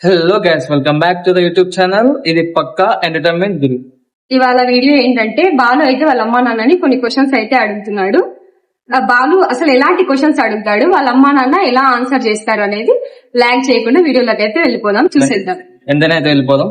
Hello guys, welcome back to the YouTube channel. ఇది పక్కా entertainment గురు. ఇవాళ video ఏంటంటే బాలు అయితే వాళ్ళ అమ్మా నాన్నని కొన్ని క్వశ్చన్స్ అయితే అడుగుతున్నాడు. బాలు అసలు ఎలాంటి క్వశ్చన్స్ అడుగుతాడు, వాళ్ళ అమ్మా నాన్న ఎలా ఆన్సర్ చేస్తారు అనేది లాగ్ చేయకుండా వీడియోలోకి అయితే వెళ్ళిపోదాం, చూసేద్దాం. ఎంతనైతే వెళ్ళిపోదాం.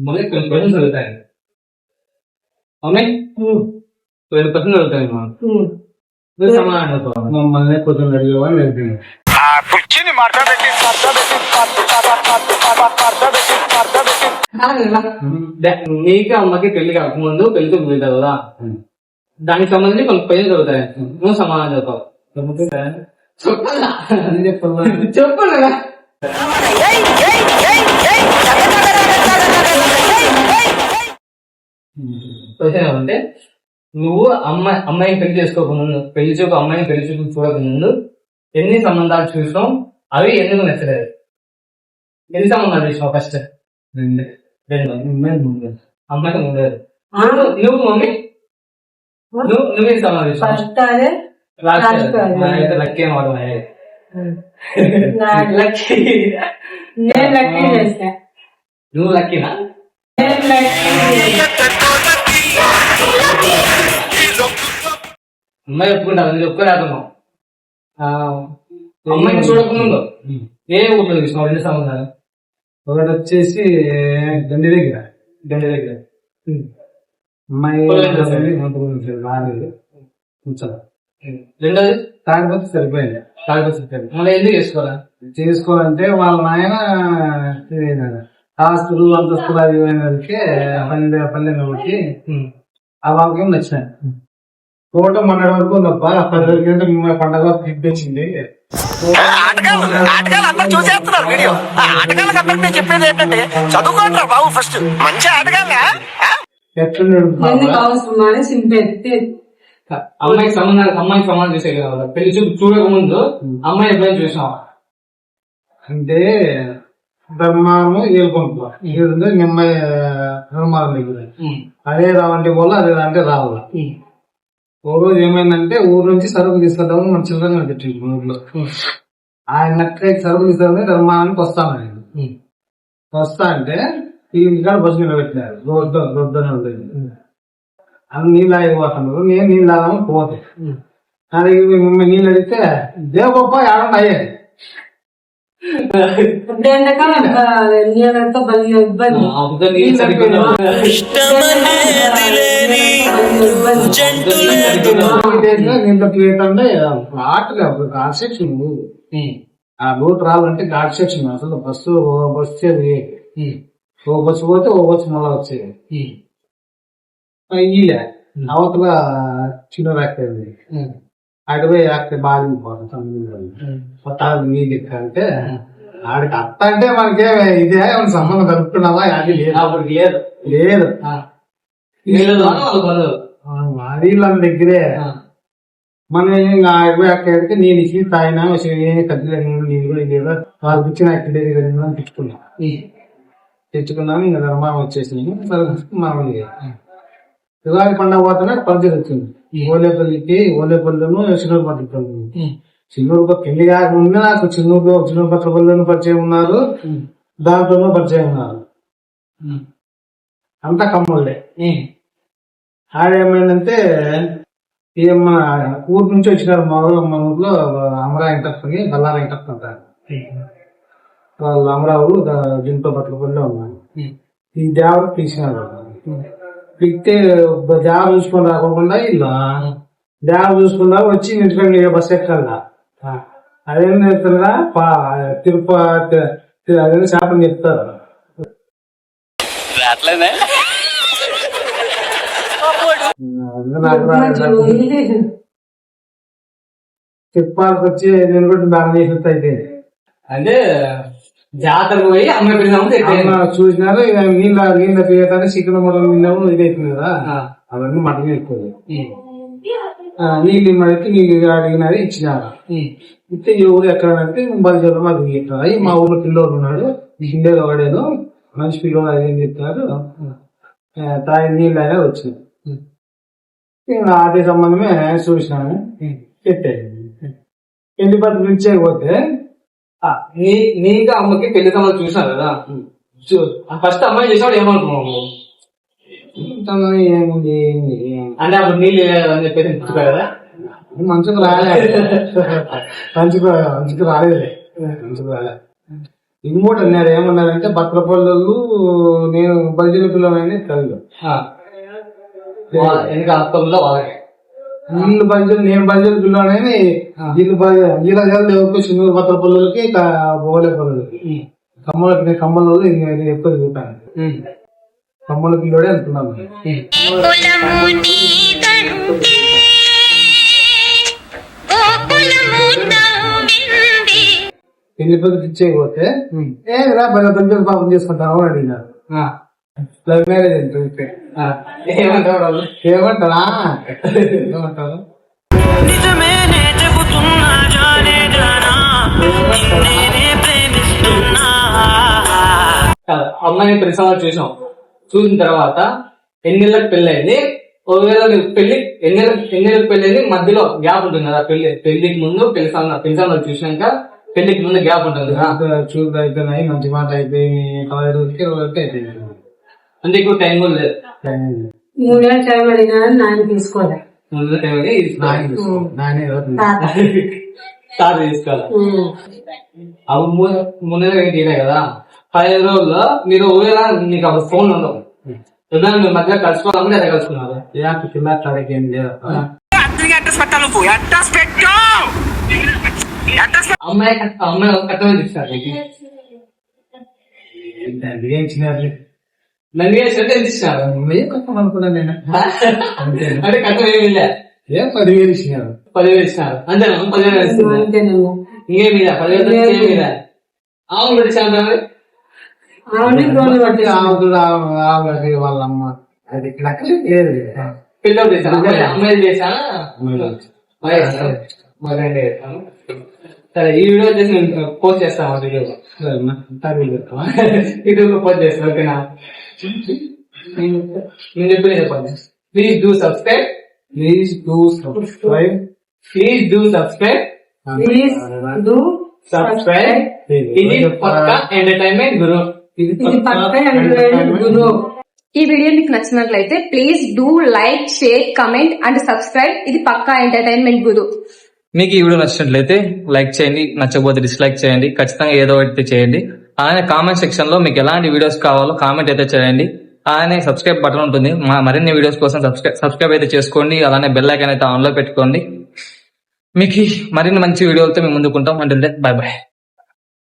मुझे कंफ्यूजन चलता है हमें तो ये पसंद चलता है मां तो समान है तो मम्मी को तो लड़ी हुआ मेरे भी कुछ नहीं मारता बेटी నీకు అమ్మకి పెళ్లి కాకముందు పెళ్లితో వెళ్తావు కదా, దానికి సంబంధించి కొన్ని పైన చదువుతాయి, నువ్వు సమాధానం చదువుతావు. చెప్పాలి అంటే నువ్వు అమ్మాయిని పెళ్లి చేసుకోకముందు, పెళ్లి చూపు అమ్మాయిని పెళ్లి చూపు చూడకముందు ఎన్ని సంబంధాలు చూసాం, అవి ఎందుకు నచ్చలేదు? ఎన్ని సంబంధాలు చూసావు? ఫస్ట్ రెండు. అమ్మాయికి ఉండదు. నువ్వు మమ్మీ నువ్వేం సంబంధాలు చూసావు? లక్కీ అనమాట. నువ్వు లక్కీనా? అమ్మాయి చెప్పుకుంటా, నేను చెప్పుకోలేకున్నావు. అమ్మాయిని చూడకముందు ఏ ఊళ్ళో చూసినావు రెండు సంబంధాలు? ఒకటి వచ్చేసి దండి దగ్గర అమ్మాయి రెండోది తాడిపోతే సరిపోయింది. మళ్ళీ ఎందుకు చేసుకోవాలంటే వాళ్ళ నాయన ఆస్తులు అంతస్తులు అది అయినకి పల్లెని ఒకటి ఆ వాళ్ళకేం నచ్చినాయి. కోట మొన్నటి వరకు తప్ప 10 రోజుల కింద పండగ ఇప్పించింది. అమ్మాయికి సంబంధాలు చూసే కదా, పెళ్లి చూపు చూడక ముందు అమ్మాయి ఎప్పుడైనా చూసావా? అంటే ధర్మాము ఏలుకుంటా నిమ్మాయి నిర్మాణం దగ్గర అదే రావంటే పోలా, అదే అంటే రావాల. ఓ రోజు ఏమైందంటే ఊరు నుంచి సరుకు తీసుకెళ్తామని మన చిల్లరగా పెట్టింది ఊర్లో. ఆయన నక్కకి సరుకు తీసుకెళ్తే ధర్మానికి వస్తాను. వస్తా అంటే ఈ ఇంటికాడ బస్సు మీద పెట్టినారు, రొద్దని ఉంటుంది. అది నీళ్ళు ఆగిపోతున్నారు. నేను నీళ్ళు తాగామని పోతే అది మిమ్మల్ని నీళ్ళు అడిగితే దేవగొప్ప ఏడన్నా అయ్యాయి. ఆ రూట్ రావాలంటే ఘాట్ సెక్షన్. అసలు బస్సు ఓ బస్సు పోతే ఓ బస్సు మళ్ళా వచ్చేది. ఇల్లే అవతల చిన్న రాకపోయింది, అడిపోయి రాకపోతే బాగా నీది అంటే ఆడికి అత్త అంటే మనకే ఇదే సంబంధం కలుపుకున్నావా? అది లేదు వీళ్ళ దగ్గరే మనం అడిపోయి అక్కడికి నేను ఇచ్చి తాగినా కదిలే నేను కూడా ఇదేదో వాళ్ళకి ఇచ్చిన తెచ్చుకున్నాను. ఇంకా ధర్మానం వచ్చేసినాయి. మనం యుగాది పండుగ పోతేనే పరిచయం వచ్చింది. ఓలేపల్లిను చిన్నూరు పట్ల చిన్నూరు పెళ్లి కాకముందే నాకు చిన్నూరు పట్లపల్లిను పరిచయం ఉన్నారు, దాంట్లోనూ పరిచయం ఉన్నారు. అంతా కమ్మలే. ఆడేమైందంటే మన ఊరు నుంచి వచ్చినారు. మన ఊర్లో అమరాయి తప్పని బల్లారాయి తప్ప అంటారు. వాళ్ళు అమరావులు జింతో పట్లపల్లిలో ఉన్నారు. ఈ దేవరు పిలిచినారు. పిక్తే జాబ్ చూసుకొని రాకుండా ఇల్లు జాబ్ చూసుకున్నా వచ్చి ఇంటికంటే బస్ ఎక్కల్లా. అదేం చెప్తారా తిరుపతి అదే శాపం చెప్తారు. చెప్పాల్సి వచ్చి నేను కూడా బాగా చేసేది అయిపోయింది. అంటే జాతరకు పోయి అమ్మాయి పెళ్లి సంబంధం సెట్ అయింది. చూసినారు ఇక నీళ్ళ తీయటానికి చికెన్ మటన్ నీళ్ళు ఇది అవుతుంది కదా, అవన్నీ మటన్ ఎక్కువ. నీళ్ళు ఇమ్మడితే నీళ్ళు అడిగినది ఇచ్చినారు. ఇస్తే ఈ ఊరు ఎక్కడ అంటే బలిజలో మాకు చెప్పినారు. మా ఊర్లో పిల్లోడు ఉన్నాడు, హిందీలో వాడేదో మంచి పిల్లోడు అది ఏం చెప్తారు, తాగి నీళ్ళు అయినా వచ్చింది. అదే సంబంధమే చూసినాను, పెట్టాను. పెళ్లి పత్రిక ఇచ్చేయకపోతే నీకు అమ్మకి పెళ్లి సంబంధం చూసినావు కదా, ఫస్ట్ అమ్మాయి చేసినప్పుడు ఏమనుకున్నావు? ఏముంది అంటే అప్పుడు నీళ్ళు అని చెప్పేసి ఇచ్చుకో కదా, మంచిగా రాలేదు, మంచిగా రాలేదులే, మంచిగా రాలే. ఇంకోటి అన్నారు, ఏమన్నారంటే బట్టల పళ్ళు నేను బలిజల పిల్లలని కళ్ళు వెనక అర్థంలో వాళ్ళకి వీళ్ళు బలిజలు నేను బలిజల పిల్లలని వీళ్ళు ఇలా ఎవరికి చిన్న బట్టల పళ్ళకి బోలే పళ్ళకి కమ్మలకి కమ్మల ఎక్కువ తిరుగుతాను. కమ్మల పిల్లోడే అనుకున్నాను. పెళ్లి పద్ధతి ఇచ్చేయకపోతే రా బలిజల పాపం చేసుకుంటాను అని అడిగినారు. లవ్ మ్యారేజ్ అంటే ఏమంటారు? ఏమంటారా అమ్మాయిని పెళ్లి సంబంధం చూసాం, చూసిన తర్వాత ఎన్నేళ్ళకి పెళ్లి అయింది, ఒకవేళ పెళ్లి ఎన్నేళ్ళకి పెళ్లి అయింది, మధ్యలో గ్యాప్ ఉంటుంది కదా, పెళ్లికి ముందు పెళ్లి సంబంధం చూసినాక పెళ్లికి ముందు గ్యాప్ ఉంటుంది కదా, చూపు అయిపోయినాయి, మంచి మాట అయిపోయి 10 రోజులకి 20 రోజులకి అయిపోయింది. అంటే ఎక్కువ టైం కూడా లేదు. 3 ఏళ్ళ టైం అడిగినా నాయన తీసుకోలే, ముందు టైం నానే స్టార్ట్ తీసుకోవాలి. అవి ముందు తీయలే కదా, 15 రోజుల్లో మీరు ఒకవేళ నీకు అప్పుడు ఫోన్ ఉండవు, ఏదైనా మీరు మధ్యలో కలుసుకోవాలంటే ఎలా కలుసుకున్నారు? పిల్లలకి ఏం లేదు. అమ్మాయి కట్టమని ఇస్తారు, ఏం చిన్నారు నన్ను ఎంత ఇచ్చినారు? అనుకున్నాను నేను. అంటే కట్టం ఏమి లే, 10,000 ఇచ్చినారు. 10,000 ఇచ్చినారు అంతే. 10,000 ఇస్తుంది, అంతేనేమో. ఇంకేం మీద 10,000 ఏం మీద ఆమె పెట్టించాను. ఆవిడ గోళ్ళు పట్టి వాళ్ళమ్మ అది లెక్కలు లేదు. పిల్లలు చేశాను, అమ్మాయిలు చేశాను, సరే ఈ వీడియో వచ్చేసి నేను పోస్ట్ చేస్తాను, యూట్యూబ్ లో పోస్ట్ చేస్తాను, ఓకేనా? నేను చెప్పి చెప్పండి, please do subscribe, please do subscribe, please do subscribe. ఇది పక్కా ఎంటర్టైన్మెంట్ గురు, ఇది పక్క గురు. ఈ వీడియో మీకు నచ్చినట్లయితే please do like, share, comment and subscribe. ఇది పక్కా ఎంటర్టైన్మెంట్ గురు. మీకు ఈ వీడియో నచ్చినట్లయితే లైక్ చేయండి, నచ్చకపోతే డిస్లైక్ చేయండి, ఖచ్చితంగా ఏదో ఒకటి చేయండి. అలానే కామెంట్ సెక్షన్ లో మీకు ఎలాంటి వీడియోస్ కావాలో కామెంట్ అయితే చేయండి. అలానే సబ్స్క్రైబ్ బటన్ ఉంటుంది, మరిన్ని వీడియోస్ కోసం సబ్స్క్రైబ్ అయితే చేసుకోండి. అలానే బెల్ ఐకాన్ అయితే ఆన్ లో పెట్టుకోండి. మీకు మరిన్ని మంచి వీడియోలతో మేము ముందుకుంటాం. అంటే బాయ్ బాయ్.